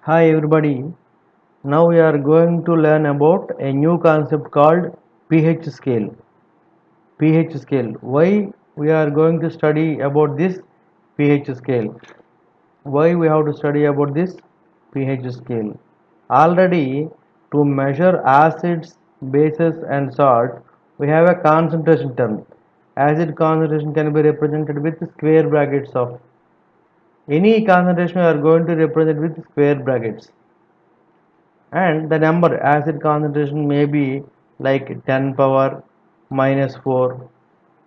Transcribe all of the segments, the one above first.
Hi everybody. Now we are going to learn about a new concept called pH scale. pH scale. Why we are going to study about this pH scale? Why we have to study about this pH scale? Already to measure acids, bases and salt, we have a concentration term. Acid concentration can be represented with square brackets of any concentration we are going to represent with square brackets. And the number acid concentration may be like 10 power minus 4,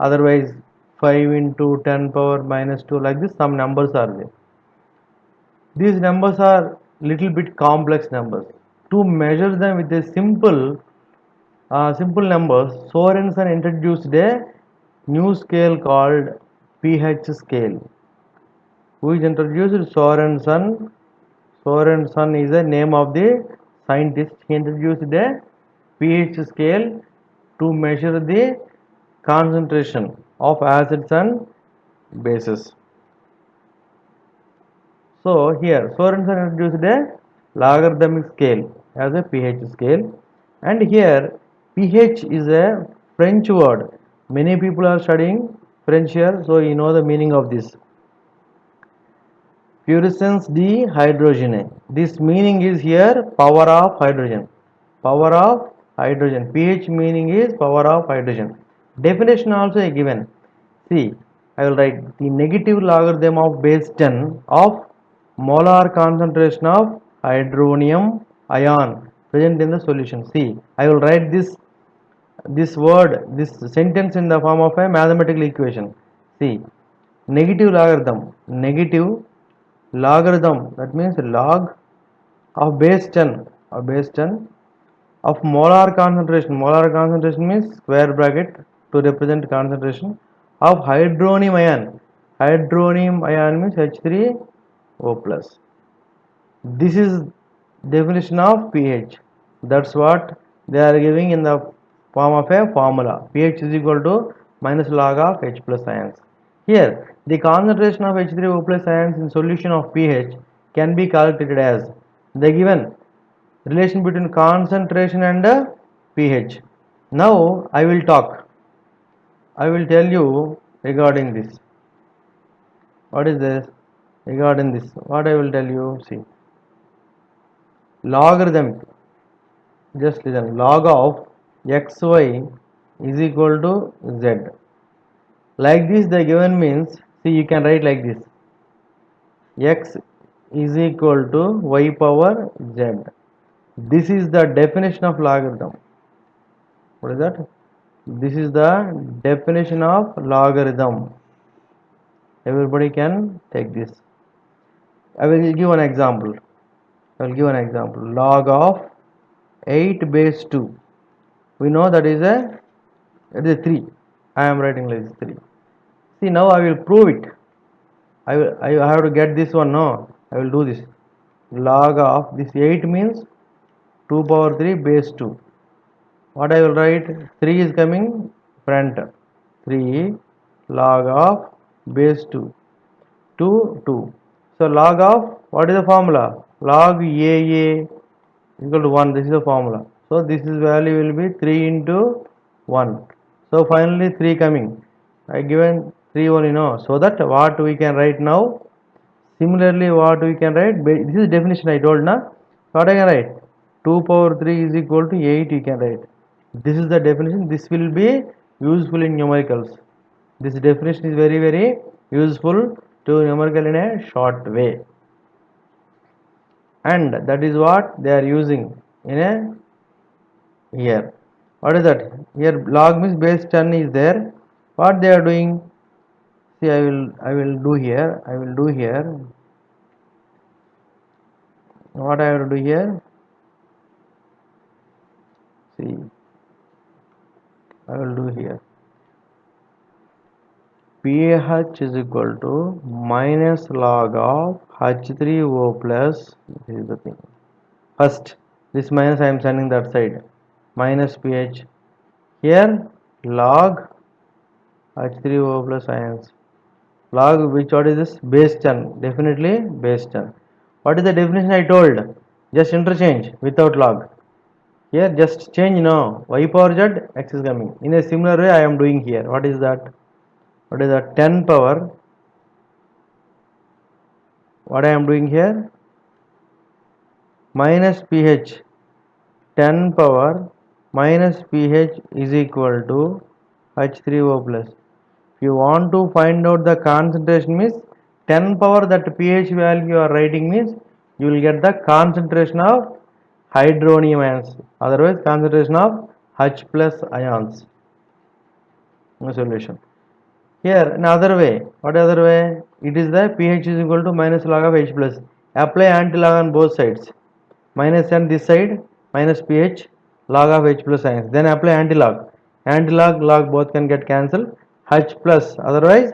otherwise 5 into 10 power minus 2, like this some numbers are there. These numbers are little bit complex numbers. To measure them with a simple numbers, Sorensen introduced a new scale called pH scale. Who is introduced? Sorensen. Sorensen is the name of the scientist. He introduced the pH scale to measure the concentration of acids and bases. So here Sorensen introduced a logarithmic scale as a pH scale, and here pH is a French word. Many people are studying French here, so you know the meaning of this. Puissance de hydrogene. This meaning is here power of hydrogen. Power of hydrogen. pH meaning is power of hydrogen. Definition also is given. See, I will write the negative logarithm of base 10 of molar concentration of hydronium ion present in the solution. See, I will write this sentence in the form of a mathematical equation. See, negative logarithm, that means log of base 10 of molar concentration means square bracket to represent concentration of hydronium ion means H3O plus. This is definition of pH. That's what they are giving in the form of a formula. pH is equal to minus log of H plus ions. Here, the concentration of H3O plus ions in solution of pH can be calculated as the given relation between concentration and pH. Now, I will tell you regarding this. What is this? Regarding this, what I will tell you, see, logarithm, just listen, log of xy is equal to z. Like this the given means, see, you can write like this, x is equal to y power z. This is the definition of logarithm. What is that? This is the definition of logarithm. Everybody can take this. I will give an example. Log of 8 base 2. We know that is a 3. I am writing like this 3. See, now I will prove it. I have to get this one. No, I will do this. Log of this 8 means 2 power 3 base 2. What I will write? 3 is coming front. 3 log of base 2. 2 2. So log of, what is the formula? Log AA equal to 1. This is the formula. So this is value will be 3 into 1. So finally 3 coming. I given 3 only, no. So that what we can write now. Similarly, what we can write, this is definition I told na. What I can write? 2 power 3 is equal to 8 you can write. This is the definition. This will be useful in numericals. This definition is very useful to numerical in a short way. And that is what they are using in a here. What is that? Here log means base 10 is there. What they are doing? See, I will do here. What I have to do here? See, I will do here. pH is equal to minus log of H3O plus. This is the thing. First, this minus I am sending that side. Minus pH. Here log H3O plus ions. Log which, what is this? Base 10. Definitely base 10. What is the definition I told? Just interchange without log. Here just change now. Y power z, x is coming. In a similar way I am doing here. What is that? What is that? 10 power. What I am doing here? Minus pH. 10 power minus pH is equal to H3O plus. If you want to find out the concentration means 10 power that pH value you are writing means you will get the concentration of hydronium ions, otherwise concentration of H plus ions in solution. Here another way, what other way? It is the pH is equal to minus log of H plus. Apply anti-log on both sides. Minus and this side minus pH log of H plus ions. Then apply anti-log. Anti-log log both can get cancelled. H plus, otherwise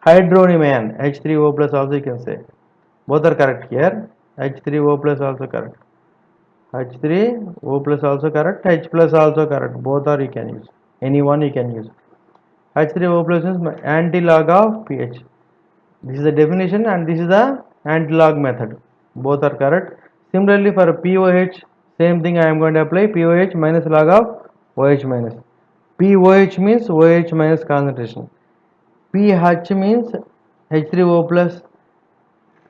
hydronium ion H3O plus also you can say. Both are correct here. H3O plus also correct. H3O plus also correct. H plus also correct. Both are you can use. Any one you can use. H3O plus is anti-log of pH. This is the definition and this is the anti-log method. Both are correct. Similarly for POH, same thing I am going to apply POH minus log of OH minus. POH means OH minus concentration. pH means H3O plus,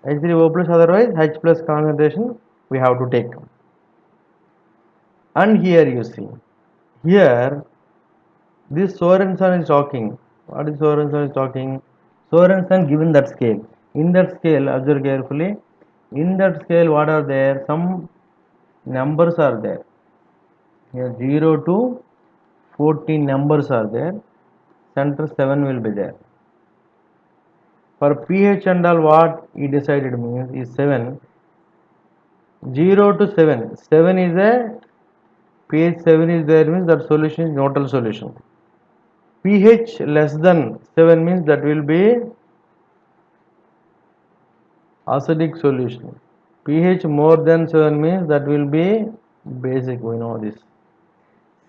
H3O plus, otherwise H plus concentration we have to take. And here you see, here this Sorensen is talking. What is Sorensen is talking? Sorensen given that scale. In that scale, observe carefully. In that scale, what are there? Some numbers are there. Here 0 to 14 numbers are there. Center 7 will be there. For pH and all, what he decided means is 7. 0 to 7. 7 is a pH 7 is there means that solution is neutral solution. pH less than 7 means that will be acidic solution. pH more than 7 means that will be basic, we know this.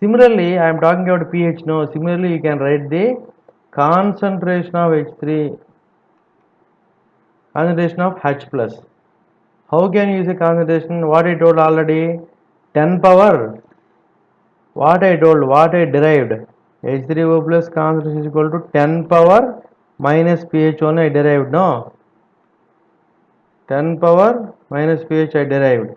Similarly, I am talking about pH now. Similarly, you can write the concentration of H3, concentration of H plus. How can you use a concentration? What I told already, 10 power. What I told, what I derived, H3O plus concentration is equal to 10 power minus pH only I derived, no? 10 power minus pH I derived.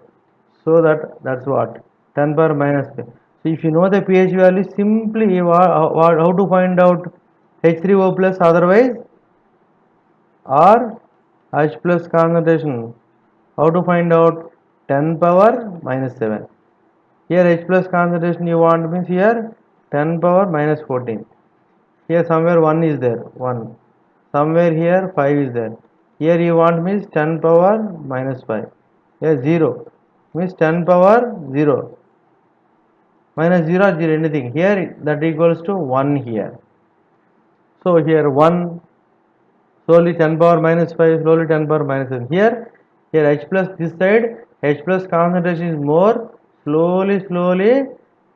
So that's what? 10 power minus pH. So if you know the pH value, simply how to find out H3O plus, otherwise or H plus concentration. How to find out? 10 power minus 7. Here H plus concentration you want means here 10 power minus 14. Here somewhere 1 is there, 1. Somewhere here 5 is there. Here you want means 10 power minus 5. Here 0 means 10 power 0. Minus 0 or 0 anything. Here that equals to 1 here. So here 1, slowly 10 power minus 5, slowly 10 power minus 7. Here H plus this side, H plus concentration is more, slowly,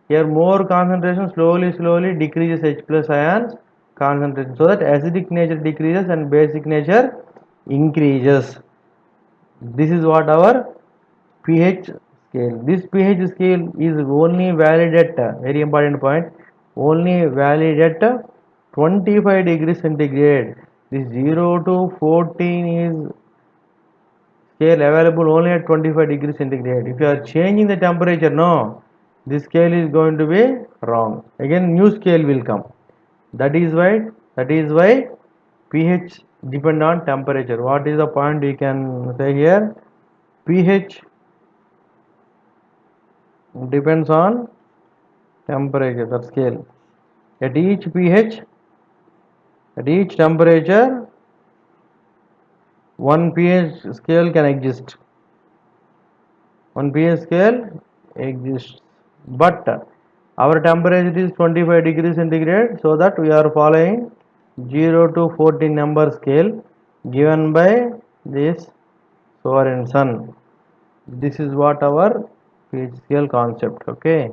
here more concentration, slowly decreases H plus ions concentration, so that acidic nature decreases and basic nature increases. This is what our pH scale. This pH scale is only valid at, very important point, only valid at 25 degrees centigrade. This 0 to 14 is scale available only at 25 degrees centigrade. If you are changing the temperature, no, this scale is going to be wrong. Again new scale will come. That is why pH depend on temperature. What is the point we can say here? pH depends on temperature, that scale. At each pH, at each temperature, one pH scale can exist. One pH scale exists. But our temperature is 25 degrees centigrade, so that we are following 0 to 14 number scale given by this Sorensen. This is what our pH scale concept. Okay.